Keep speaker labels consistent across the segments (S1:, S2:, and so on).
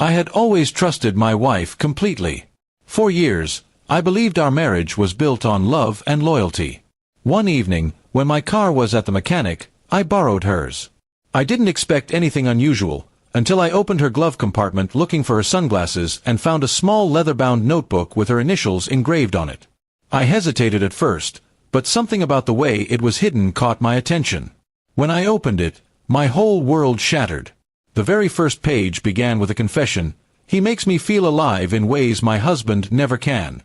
S1: I had always trusted my wife completely. For years, I believed our marriage was built on love and loyalty. One evening, when my car was at the mechanic, I borrowed hers. I didn't expect anything unusual, until I opened her glove compartment looking for her sunglasses and found a small leather-bound notebook with her initials engraved on it. I hesitated at first, but something about the way it was hidden caught my attention. When I opened it, my whole world shattered. The very first page began with a confession: "He makes me feel alive in ways my husband never can."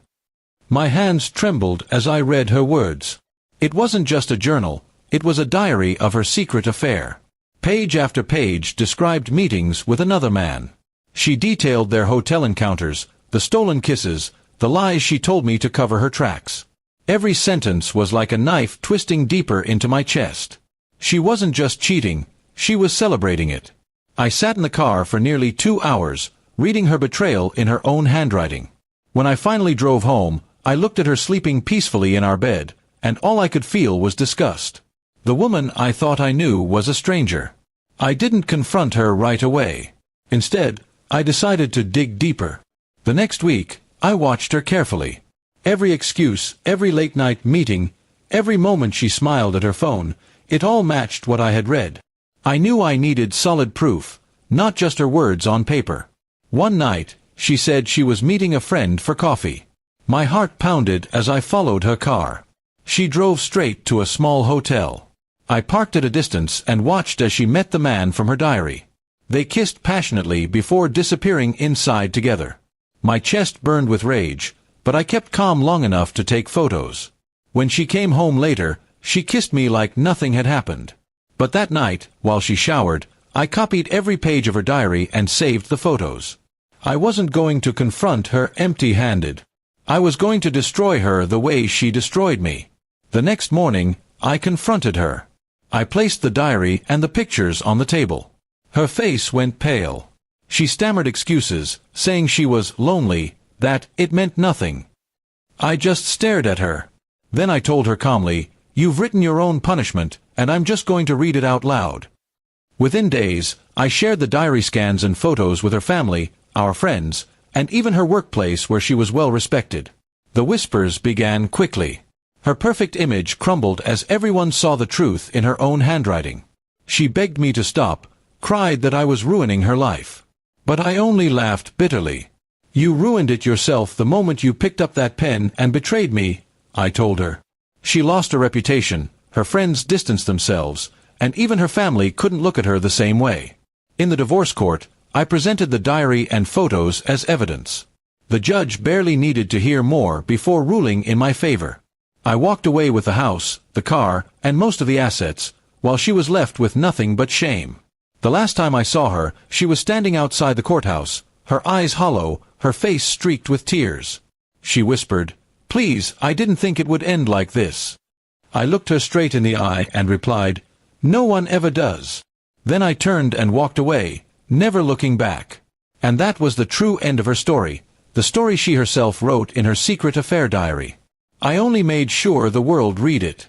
S1: My hands trembled as I read her words. It wasn't just a journal, it was a diary of her secret affair. Page after page described meetings with another man. She detailed their hotel encounters, the stolen kisses, the lies she told me to cover her tracks. Every sentence was like a knife twisting deeper into my chest. She wasn't just cheating, she was celebrating it. I sat in the car for nearly 2 hours, reading her betrayal in her own handwriting. When I finally drove home, I looked at her sleeping peacefully in our bed, and all I could feel was disgust. The woman I thought I knew was a stranger. I didn't confront her right away. Instead, I decided to dig deeper. The next week, I watched her carefully. Every excuse, every late-night meeting, every moment she smiled at her phone, it all matched what I had read. I knew I needed solid proof, not just her words on paper. One night, she said she was meeting a friend for coffee. My heart pounded as I followed her car. She drove straight to a small hotel. I parked at a distance and watched as she met the man from her diary. They kissed passionately before disappearing inside together. My chest burned with rage, but I kept calm long enough to take photos. When she came home later, she kissed me like nothing had happened. But that night, while she showered, I copied every page of her diary and saved the photos. I wasn't going to confront her empty-handed. I was going to destroy her the way she destroyed me. The next morning, I confronted her. I placed the diary and the pictures on the table. Her face went pale. She stammered excuses, saying she was lonely, that it meant nothing. I just stared at her. Then I told her calmly, "You've written your own punishment, and I'm just going to read it out loud." Within days, I shared the diary scans and photos with her family, our friends, and even her workplace where she was well respected. The whispers began quickly. Her perfect image crumbled as everyone saw the truth in her own handwriting. She begged me to stop, cried that I was ruining her life. But I only laughed bitterly. "You ruined it yourself the moment you picked up that pen and betrayed me," I told her. She lost her reputation, her friends distanced themselves, and even her family couldn't look at her the same way. In the divorce court, I presented the diary and photos as evidence. The judge barely needed to hear more before ruling in my favor. I walked away with the house, the car, and most of the assets, while she was left with nothing but shame. The last time I saw her, she was standing outside the courthouse, her eyes hollow, her face streaked with tears. She whispered, "Please, I didn't think it would end like this." I looked her straight in the eye and replied, "No one ever does." Then I turned and walked away, never looking back. And that was the true end of her story, the story she herself wrote in her secret affair diary. I only made sure the world read it.